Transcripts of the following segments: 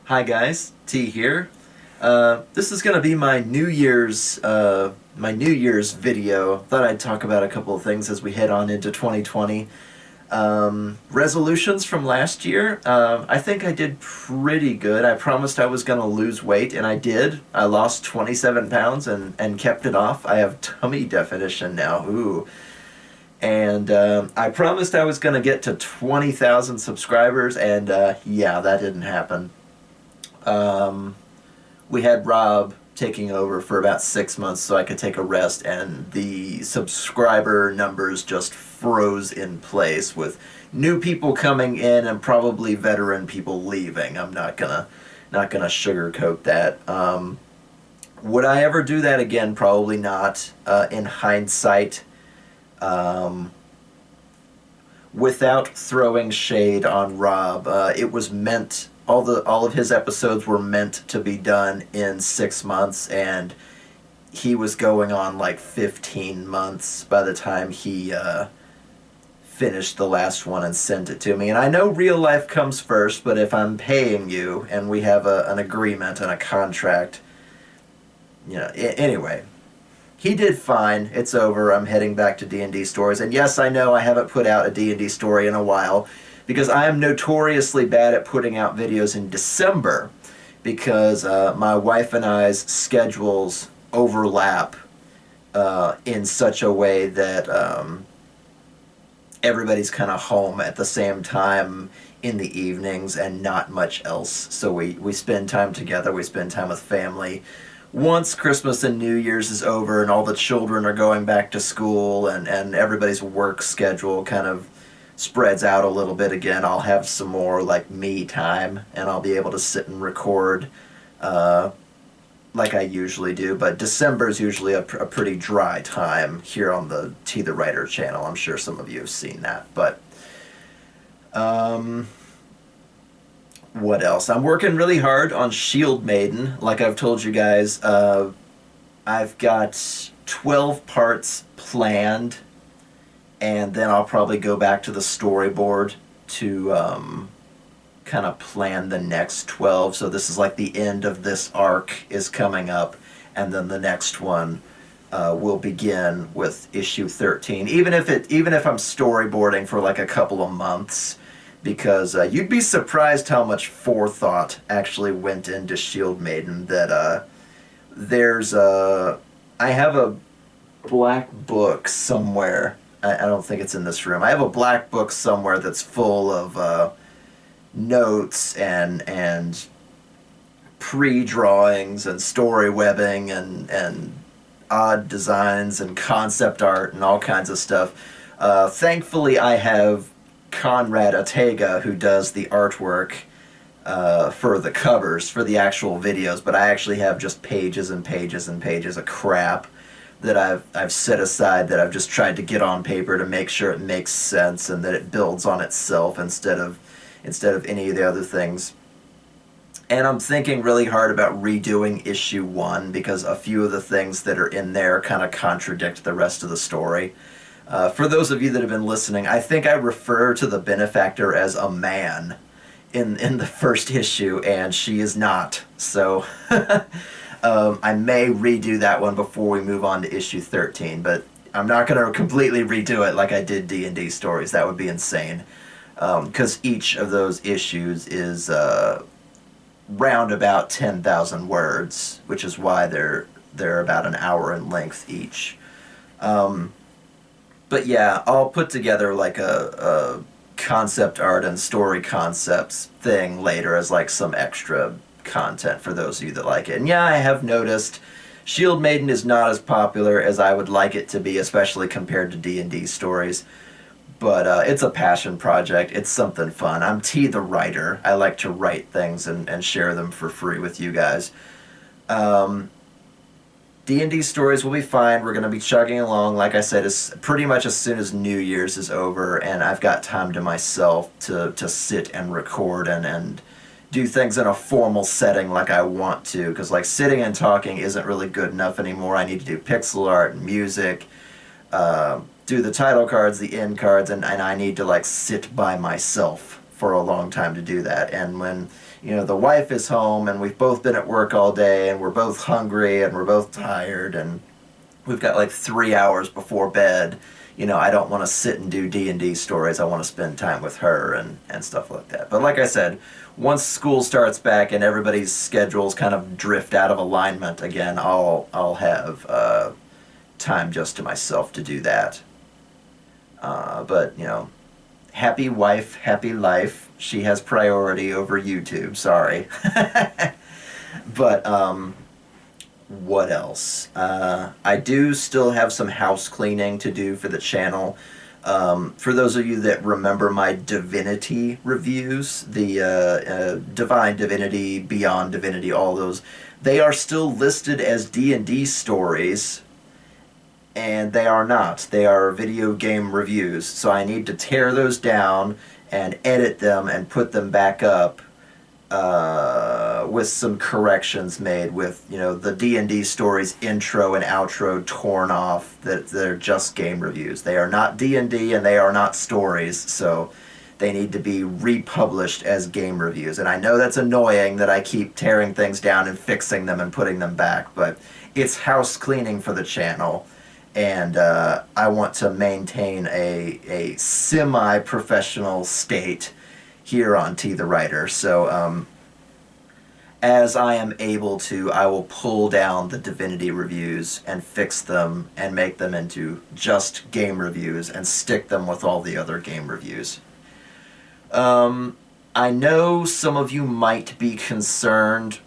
Hi guys, T here. This is gonna be my New Year's video. Thought I'd talk about a couple of things as we head on into 2020. Resolutions from last year. I think I did pretty good. I promised I was gonna lose weight, and I did. I lost 27 pounds and kept it off. I have tummy definition now. Ooh. And I promised I was gonna get to 20,000 subscribers, and yeah, that didn't happen. Um, we had Rob taking over for about 6 months so I could take a rest, and the subscriber numbers just froze in place with new people coming in and probably veteran people leaving. I'm not gonna sugarcoat that. Would I ever do that again? Probably not. In hindsight, um, without throwing shade on Rob, it was meant all of his episodes were meant to be done in 6 months, and he was going on like 15 months by the time he finished the last one and sent it to me. And I know real life comes first, but if I'm paying you and we have an agreement and a contract, anyway. He did fine. It's over. I'm heading back to D&D stories. And yes, I know I haven't put out a D&D story in a while because I am notoriously bad at putting out videos in December because my wife and I's schedules overlap in such a way that everybody's kind of home at the same time in the evenings and not much else. So we spend time together. We spend time with family. Once Christmas and New Year's is over and all the children are going back to school and everybody's work schedule kind of spreads out a little bit again, I'll have some more like me time and I'll be able to sit and record like I usually do. But December is usually a pretty dry time here on the TheWriter channel. I'm sure some of you have seen that. But what else? I'm working really hard on Shieldmaiden. Like I've told you guys, I've got 12 parts planned, and then I'll probably go back to the storyboard to kind of plan the next 12. So this is like the end of this arc is coming up, and then the next one will begin with issue 13. Even if I'm storyboarding for like a couple of months, because you'd be surprised how much forethought actually went into Shieldmaiden. That I have a black book somewhere. I don't think it's in this room. I have a black book somewhere that's full of notes and pre-drawings and story webbing and odd designs and concept art and all kinds of stuff. Thankfully, I have Conrad Ortega, who does the artwork for the covers for the actual videos, but I actually have just pages and pages and pages of crap that I've set aside, that I've just tried to get on paper to make sure it makes sense and that it builds on itself instead of any of the other things. And I'm thinking really hard about redoing issue 1 because a few of the things that are in there kind of contradict the rest of the story. For those of you that have been listening, I think I refer to the benefactor as a man in the first issue, and she is not. So I may redo that one before we move on to issue 13, but I'm not going to completely redo it like I did D&D stories. That would be insane. Because each of those issues is round about 10,000 words, which is why they're about an hour in length each. But yeah, I'll put together like a concept art and story concepts thing later as like some extra content for those of you that like it. And yeah, I have noticed Shieldmaiden is not as popular as I would like it to be, especially compared to D&D stories. But it's a passion project. It's something fun. I'm TheWriter. I like to write things and share them for free with you guys. D&D stories will be fine. We're going to be chugging along, like I said, pretty much as soon as New Year's is over, and I've got time to myself to sit and record and do things in a formal setting like I want to, because like sitting and talking isn't really good enough anymore. I need to do pixel art and music, do the title cards, the end cards, and I need to like sit by myself for a long time to do that. And when the wife is home and we've both been at work all day and we're both hungry and we're both tired and we've got like 3 hours before bed. I don't want to sit and do D&D stories. I want to spend time with her and stuff like that. But like I said, once school starts back and everybody's schedules kind of drift out of alignment again, I'll have time just to myself to do that. But happy wife, happy life. She has priority over YouTube. Sorry. But what else? I do still have some house cleaning to do for the channel. For those of you that remember my Divinity reviews, the Divine Divinity, Beyond Divinity, all those, they are still listed as D&D stories, and they are not. They are video game reviews. So I need to tear those down and edit them and put them back up with some corrections made with, the D&D stories intro and outro torn off, that they're just game reviews. They are not D&D and they are not stories, so they need to be republished as game reviews. And I know that's annoying that I keep tearing things down and fixing them and putting them back, but it's house cleaning for the channel, and I want to maintain a semi-professional state here on TheWriter. So as I am able to, I will pull down the Divinity reviews and fix them and make them into just game reviews and stick them with all the other game reviews. I know some of you might be concerned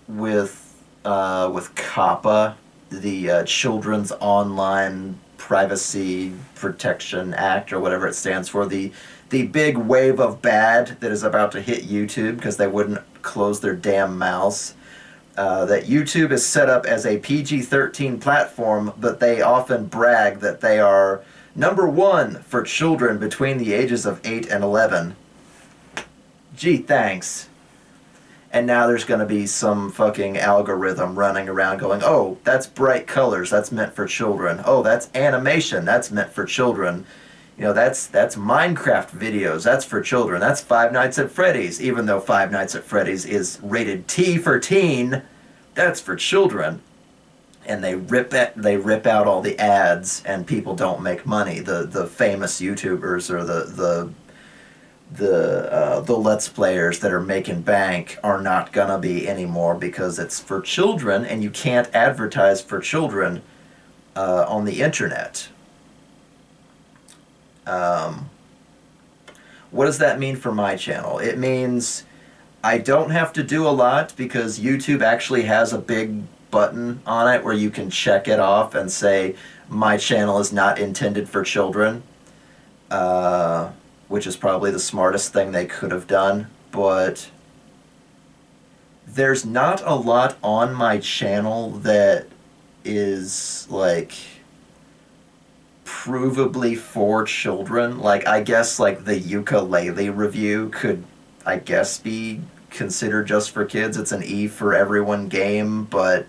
with COPPA, the Children's Online Privacy Protection Act, or whatever it stands for, the big wave of bad that is about to hit YouTube because they wouldn't close their damn mouths. That YouTube is set up as a PG-13 platform, but they often brag that they are #1 for children between the ages of 8 and 11. Gee, thanks. And now there's going to be some fucking algorithm running around going, oh, that's bright colors, that's meant for children. Oh, that's animation, that's meant for children. That's Minecraft videos, that's for children. That's Five Nights at Freddy's, even though Five Nights at Freddy's is rated T for teen, that's for children. And they rip out all the ads, and people don't make money. The famous YouTubers or the Let's Players that are making bank are not gonna be anymore because it's for children, and you can't advertise for children on the internet. What does that mean for my channel? It means I don't have to do a lot because YouTube actually has a big button on it where you can check it off and say, my channel is not intended for children, which is probably the smartest thing they could have done, but there's not a lot on my channel that is, like, provably for children. Like, I guess, like, the ukulele review could, I guess, be considered just for kids. It's an E for everyone game, but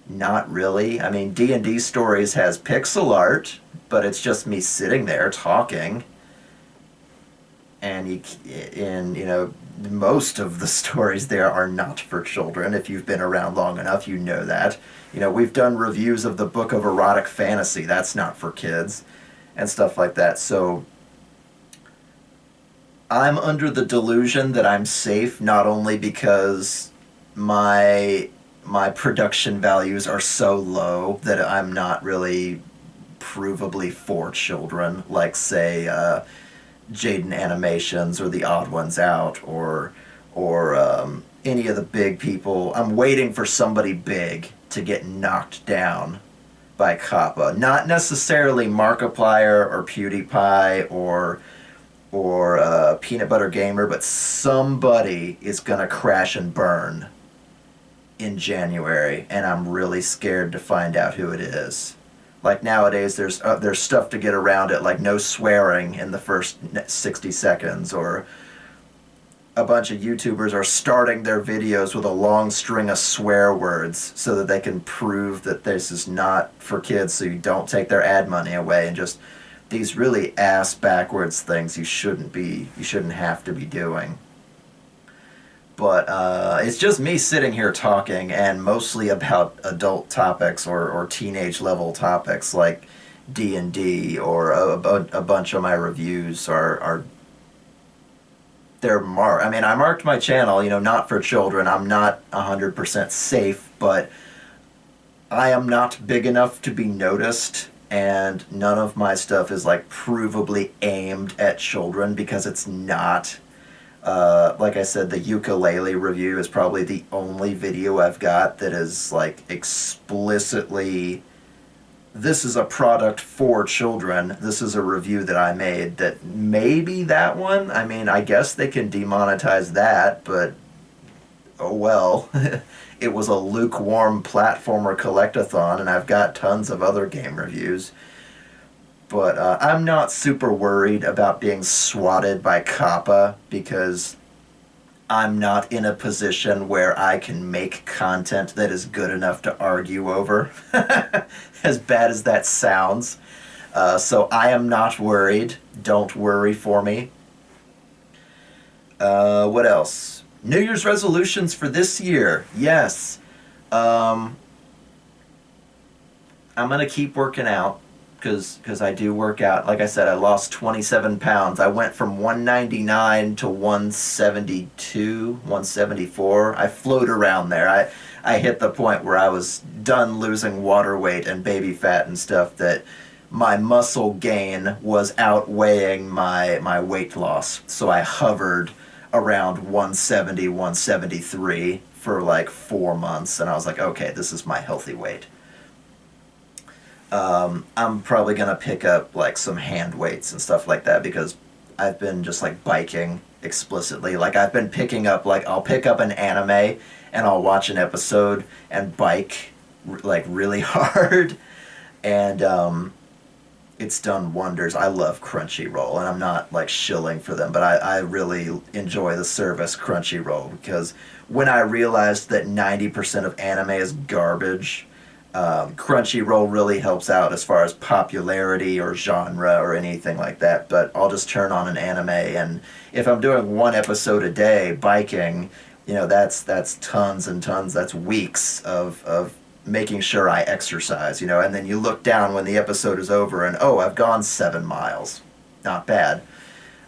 not really. I mean, D&D Stories has pixel art, but it's just me sitting there talking. And most of the stories there are not for children. If you've been around long enough, you know that. We've done reviews of the Book of Erotic Fantasy. That's not for kids, and stuff like that. So I'm under the delusion that I'm safe, not only because my production values are so low that I'm not really provably for children, like, say, Jaden Animations or The Odd Ones Out or any of the big people. I'm waiting for somebody big to get knocked down by COPPA. Not necessarily Markiplier or PewDiePie or Peanut Butter Gamer, but somebody is gonna crash and burn in January, and I'm really scared to find out who it is. Like, nowadays, there's stuff to get around it, like no swearing in the first 60 seconds, or a bunch of YouTubers are starting their videos with a long string of swear words so that they can prove that this is not for kids, so you don't take their ad money away, and just these really ass backwards things you shouldn't have to be doing. But it's just me sitting here talking, and mostly about adult topics or teenage level topics like D&D, or a bunch of my reviews are they're marked. I mean, I marked my channel, not for children. I'm not 100% safe, but I am not big enough to be noticed, and none of my stuff is like provably aimed at children, because it's not. Like I said, the ukulele review is probably the only video I've got that is like explicitly, this is a product for children. This is a review that I made. That maybe that one, I mean, I guess they can demonetize that, but oh well. It was a lukewarm platformer collectathon, and I've got tons of other game reviews. But I'm not super worried about being swatted by COPPA, because I'm not in a position where I can make content that is good enough to argue over, as bad as that sounds. So I am not worried. Don't worry for me. What else? New Year's resolutions for this year. Yes. I'm going to keep working out, because I do work out. Like I said, I lost 27 pounds. I went from 199 to 172, 174. I float around there. I hit the point where I was done losing water weight and baby fat and stuff, that my muscle gain was outweighing my weight loss. So I hovered around 170, 173 for like 4 months, and I was like, okay, this is my healthy weight. I'm probably gonna pick up like some hand weights and stuff like that, because I've been just like biking explicitly. Like I've been picking up, like I'll pick up an anime and I'll watch an episode and bike like really hard, and it's done wonders. I love Crunchyroll, and I'm not like shilling for them, but I really enjoy the service Crunchyroll, because when I realized that 90% of anime is garbage, Crunchyroll really helps out as far as popularity or genre or anything like that. But I'll just turn on an anime, and if I'm doing one episode a day biking, that's tons and tons. That's weeks of making sure I exercise, and then you look down when the episode is over, and oh, I've gone 7 miles. Not bad.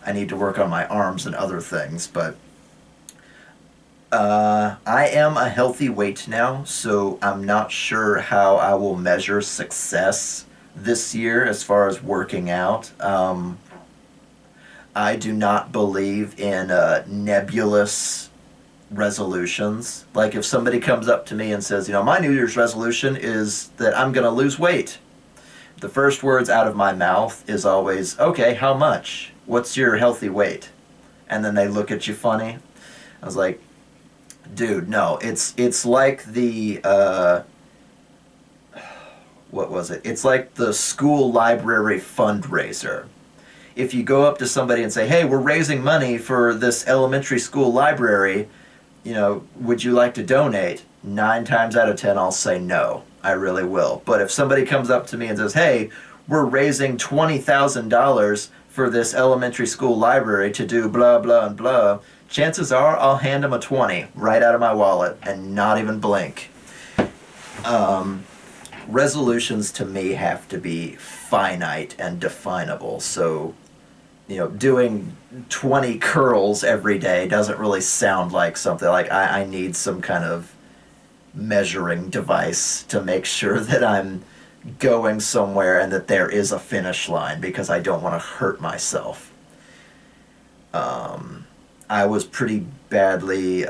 I need to work on my arms and other things, but I am a healthy weight now, so I'm not sure how I will measure success this year as far as working out. I do not believe in nebulous resolutions. Like if somebody comes up to me and says, my New Year's resolution is that I'm going to lose weight, the first words out of my mouth is always, okay, how much? What's your healthy weight? And then they look at you funny. I was like, dude, no, it's like the, what was it? It's like the school library fundraiser. If you go up to somebody and say, hey, we're raising money for this elementary school library, would you like to donate? 9 times out of 10, I'll say no. I really will. But if somebody comes up to me and says, hey, we're raising $20,000 for this elementary school library to do blah, blah, and blah, chances are I'll hand them a 20 right out of my wallet and not even blink. Resolutions to me have to be finite and definable. So, doing 20 curls every day doesn't really sound like something. Like I need some kind of measuring device to make sure that I'm going somewhere and that there is a finish line, because I don't want to hurt myself. I was pretty badly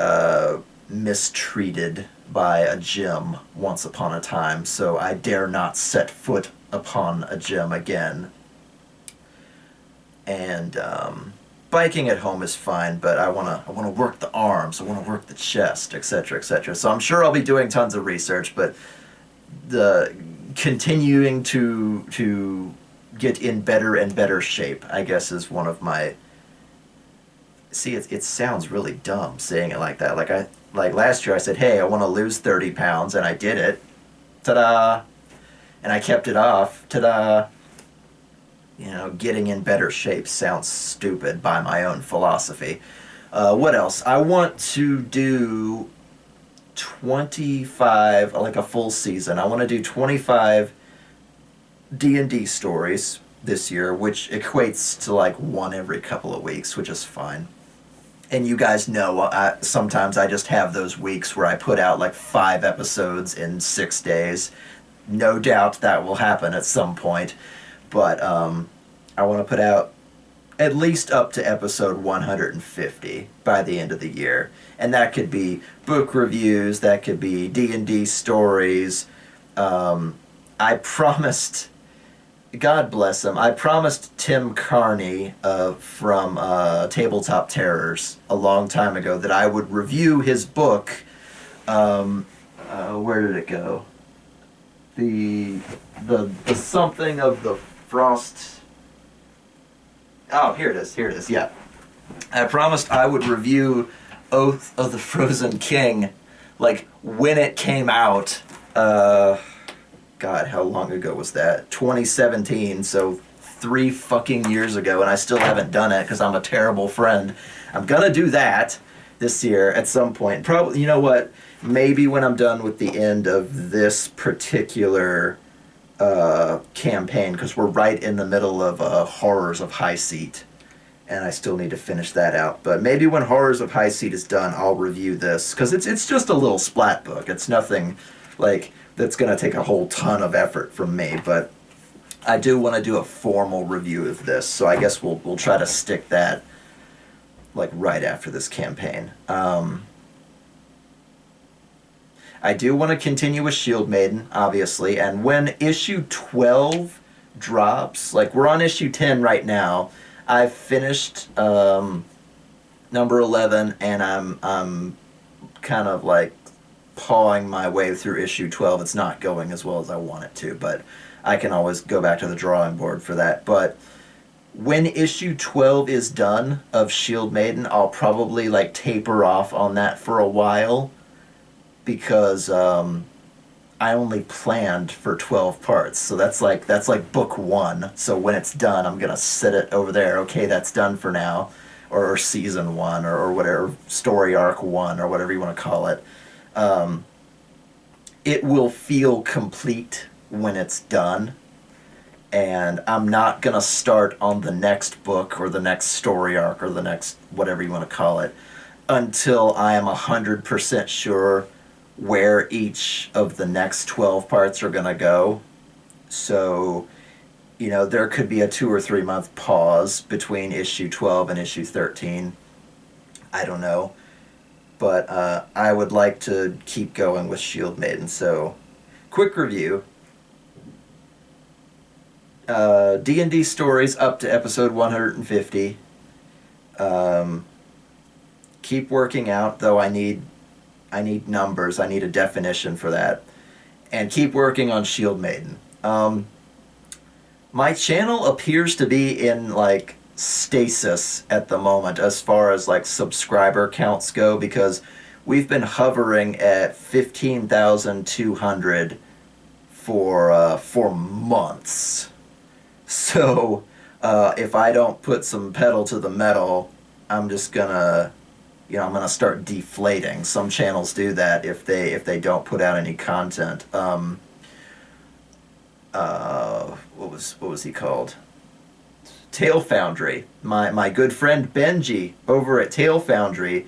mistreated by a gym once upon a time, so I dare not set foot upon a gym again. And biking at home is fine, but I wanna work the arms, I wanna work the chest, etc., etc. So I'm sure I'll be doing tons of research, but the continuing to get in better and better shape, I guess, is one of my. See, it sounds really dumb saying it like that. Like last year I said, hey, I want to lose 30 pounds, and I did it. Ta-da! And I kept it off. Ta-da! Getting in better shape sounds stupid by my own philosophy. What else? I want to do 25, like a full season. I want to do 25 D&D stories this year, which equates to like one every couple of weeks, which is fine. And you guys know, sometimes I just have those weeks where I put out like 5 episodes in 6 days. No doubt that will happen at some point, but I want to put out at least up to episode 150 by the end of the year. And that could be book reviews, that could be D&D stories. I promised, God bless him, I promised Tim Carney from Tabletop Terrors a long time ago that I would review his book. Where did it go? The something of the Frost... Oh, here it is, yeah. I promised I would review Oath of the Frozen King, like, when it came out. God, how long ago was that? 2017, so 3 fucking years ago, and I still haven't done it because I'm a terrible friend. I'm gonna do that this year at some point. Probably, you know what? Maybe when I'm done with the end of this particular campaign, because we're right in the middle of Horrors of High Seat, and I still need to finish that out. But maybe when Horrors of High Seat is done, I'll review this, because it's just a little splat book. It's nothing like that's going to take a whole ton of effort from me, but I do want to do a formal review of this, so I guess we'll try to stick that like right after this campaign. I do want to continue with Shieldmaiden, obviously, and when issue 12 drops, like we're on issue 10 right now, I've finished number 11, and I'm kind of like pawing my way through issue 12. It's not going as well as I want it to, but I can always go back to the drawing board for that. But when issue 12 is done of Shieldmaiden, I'll probably like taper off on that for a while, because I only planned for 12 parts. So that's like book 1. So when it's done, I'm going to sit it over there. Okay, that's done for now. Or season 1, or whatever, story arc 1, or whatever you want to call it. It will feel complete when it's done. And I'm not going to start on the next book, or the next story arc, or the next whatever you want to call it, until I am 100% sure where each of the next 12 parts are going to go. So, you know, there could be a 2 or 3 month pause between issue 12 and issue 13. I don't know. But I would like to keep going with Shieldmaiden. So, quick review. D&D stories up to episode 150. Keep working out, though I need numbers. I need a definition for that. And keep working on Shieldmaiden. My channel appears to be in like stasis at the moment as far as like subscriber counts go, because we've been hovering at 15,200 for months. So if I don't put some pedal to the metal, I'm just gonna, I'm gonna start deflating. Some channels do that if they don't put out any content. What was he called? Tail Foundry. My good friend Benji over at Tail Foundry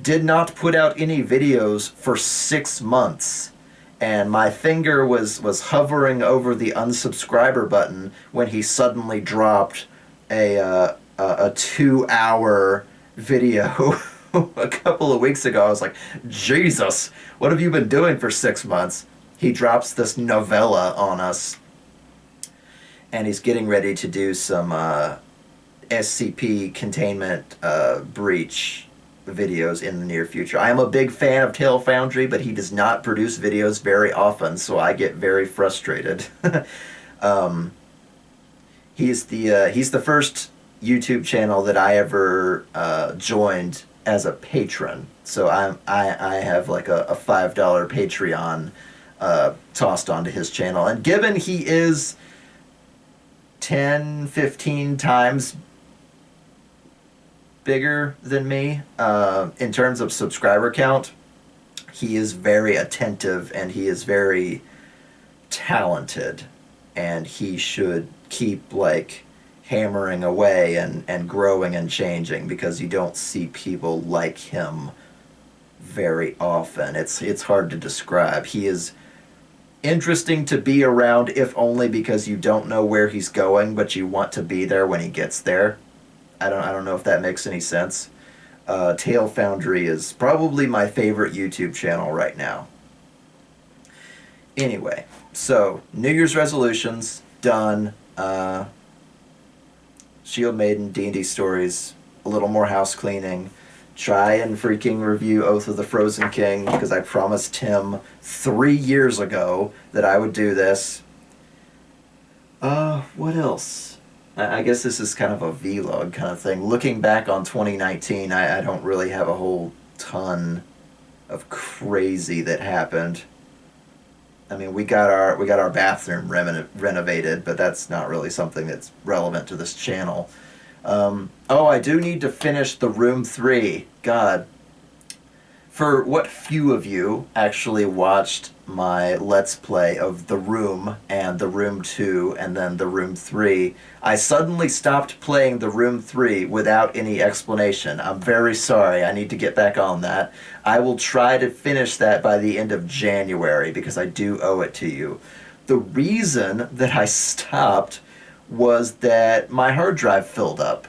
did not put out any videos for 6 months. And my finger was hovering over the unsubscriber button when he suddenly dropped a 2-hour video a couple of weeks ago. I was like, Jesus, what have you been doing for 6 months? He drops this novella on us, and he's getting ready to do some SCP containment breach videos in the near future. I am a big fan of Tail Foundry, but he does not produce videos very often, so I get very frustrated. He's the first YouTube channel that I ever joined as a patron. So I have like a $5 Patreon tossed onto his channel, and given he is 10, 15 times bigger than me. In terms of subscriber count, he is very attentive and he is very talented, and he should keep like hammering away and growing and changing, because you don't see people like him very often. It's hard to describe. He is interesting to be around, if only because you don't know where he's going, but you want to be there when he gets there. I don't know if that makes any sense. Tail Foundry is probably my favorite YouTube channel right now. Anyway, so New Year's resolutions done. Shieldmaiden, D&D stories, a little more house cleaning. Try and freaking review Oath of the Frozen King, because I promised Tim 3 years ago that I would do this. What else? I guess this is kind of a vlog kind of thing. Looking back on 2019, I don't really have a whole ton of crazy that happened. I mean, we got our bathroom renovated, but that's not really something that's relevant to this channel. Oh, I do need to finish The Room 3. God. For what few of you actually watched my Let's Play of The Room and The Room 2 and then The Room 3, I suddenly stopped playing The Room 3 without any explanation. I'm very sorry. I need to get back on that. I will try to finish that by the end of January, because I do owe it to you. The reason that I stopped was that my hard drive filled up.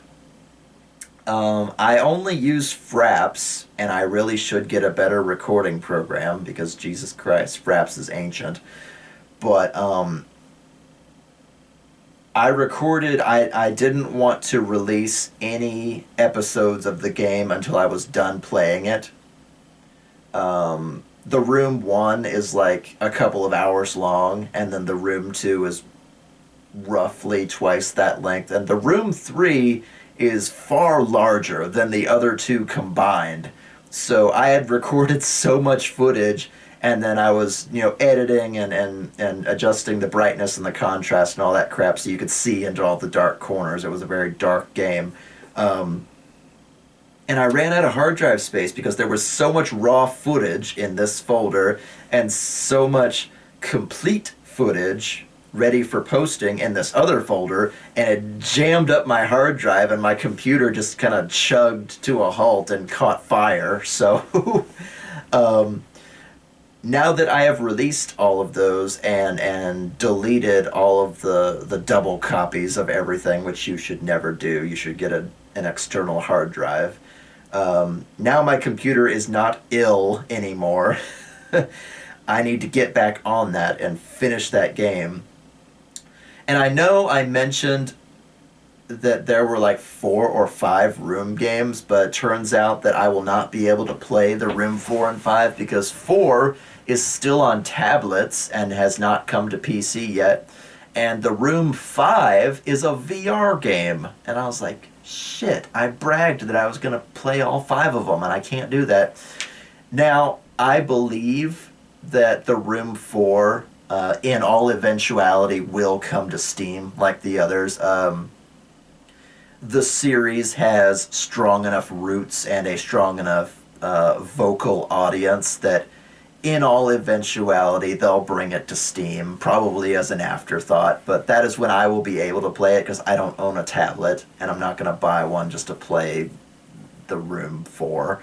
I only use Fraps, and I really should get a better recording program, because Jesus Christ, Fraps is ancient. But I recorded, I didn't want to release any episodes of the game until I was done playing it. The Room 1 is like a couple of hours long, and then the Room 2 is roughly twice that length, and the Room 3 is far larger than the other two combined. So I had recorded so much footage, and then I was, editing and adjusting the brightness and the contrast and all that crap so you could see into all the dark corners. It was a very dark game. And I ran out of hard drive space because there was so much raw footage in this folder and so much complete footage ready for posting in this other folder, and it jammed up my hard drive, and my computer just kind of chugged to a halt and caught fire. So now that I have released all of those and deleted all of the double copies of everything, which you should never do, you should get an external hard drive. Now my computer is not ill anymore. I need to get back on that and finish that game. And I know I mentioned that there were like 4 or 5 Room games, but it turns out that I will not be able to play the Room 4 and 5 because 4 is still on tablets and has not come to PC yet. And the Room 5 is a VR game. And I was like, shit, I bragged that I was going to play all 5 of them, and I can't do that. Now, I believe that the Room 4... in all eventuality, will come to Steam like the others. The series has strong enough roots and a strong enough vocal audience that in all eventuality they'll bring it to Steam, probably as an afterthought, but that is when I will be able to play it, because I don't own a tablet and I'm not going to buy one just to play the Room 4.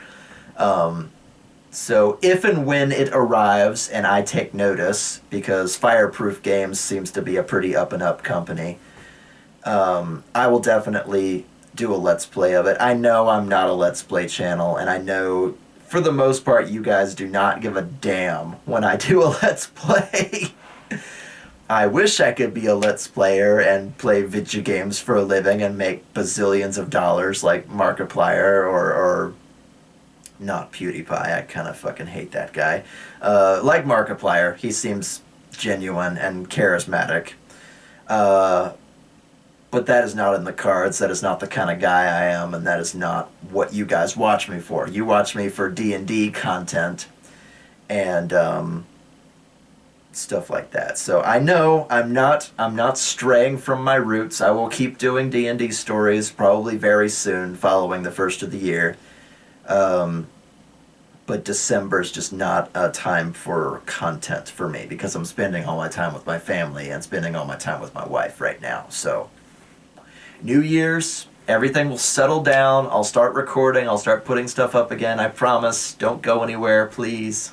So if and when it arrives and I take notice, because Fireproof Games seems to be a pretty up-and-up company, I will definitely do a Let's Play of it. I know I'm not a Let's Play channel, and I know for the most part you guys do not give a damn when I do a Let's Play. I wish I could be a Let's Player and play video games for a living and make bazillions of dollars like Markiplier or not PewDiePie. I kind of fucking hate that guy. Like Markiplier, he seems genuine and charismatic. But that is not in the cards. That is not the kind of guy I am, and that is not what you guys watch me for. You watch me for D&D content, and stuff like that. So I know I'm not straying from my roots. I will keep doing D&D stories probably very soon following the first of the year. But December is just not a time for content for me because I'm spending all my time with my family and spending all my time with my wife right now. So New Year's, everything will settle down. I'll start recording. I'll start putting stuff up again. I promise. Don't go anywhere, please.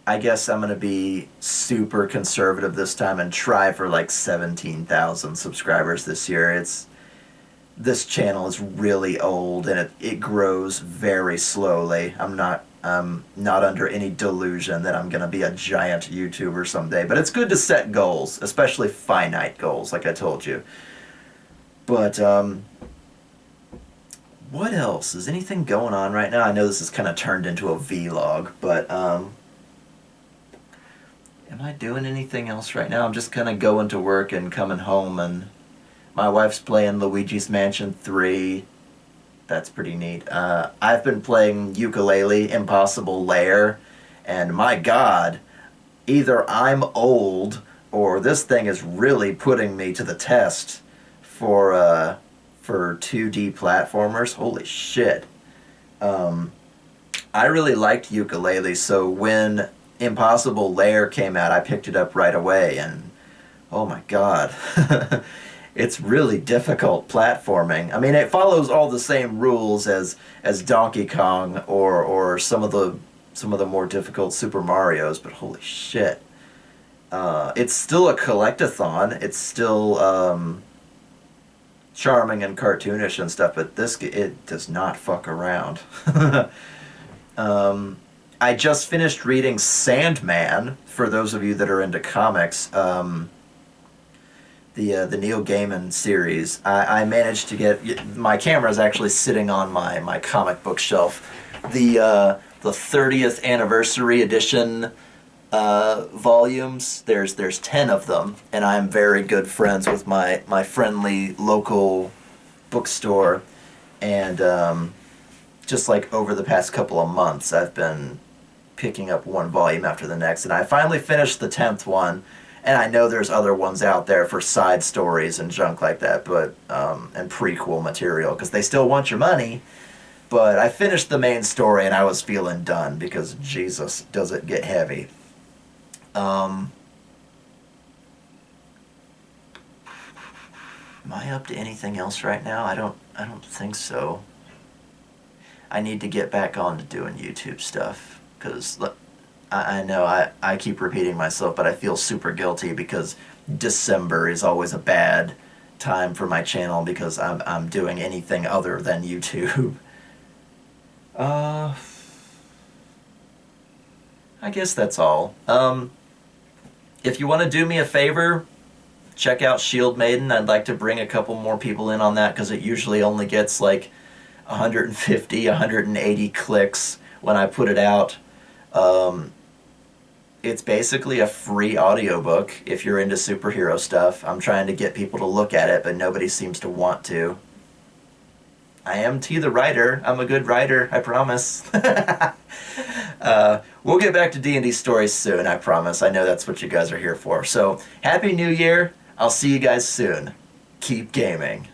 I guess I'm going to be super conservative this time and try for like 17,000 subscribers this year. This channel is really old and it grows very slowly. I'm not under any delusion that I'm going to be a giant YouTuber someday, but it's good to set goals, especially finite goals like I told you. But what else? Is anything going on right now? I know this is kind of turned into a vlog, but am I doing anything else right now? I'm just kind of going to work and coming home, and my wife's playing Luigi's Mansion 3. That's pretty neat. I've been playing ukulele, Impossible Lair, and my God, either I'm old or this thing is really putting me to the test for 2D platformers. Holy shit. I really liked ukulele, so when Impossible Lair came out, I picked it up right away, and oh my God. It's really difficult platforming. I mean, it follows all the same rules as Donkey Kong or some of the more difficult Super Marios, but holy shit. It's still a collectathon. It's still charming and cartoonish and stuff, but it does not fuck around. I just finished reading Sandman, for those of you that are into comics. The Neil Gaiman series. I managed to get... My camera is actually sitting on my comic book shelf. The 30th anniversary edition volumes, there's 10 of them, and I'm very good friends with my friendly local bookstore, and just like over the past couple of months, I've been picking up one volume after the next, and I finally finished the 10th one. And I know there's other ones out there for side stories and junk like that, but and prequel material, because they still want your money. But I finished the main story and I was feeling done, because Jesus, does it get heavy. Am I up to anything else right now? I don't think so. I need to get back on to doing YouTube stuff, because I know I keep repeating myself, but I feel super guilty because December is always a bad time for my channel because I'm doing anything other than YouTube. I guess that's all. If you want to do me a favor, check out Shieldmaiden. I'd like to bring a couple more people in on that because it usually only gets like 150, 180 clicks when I put it out. It's basically a free audiobook if you're into superhero stuff. I'm trying to get people to look at it, but nobody seems to want to. I am TheWriter. I'm a good writer, I promise. We'll get back to D&D stories soon, I promise. I know that's what you guys are here for. So, Happy New Year. I'll see you guys soon. Keep gaming.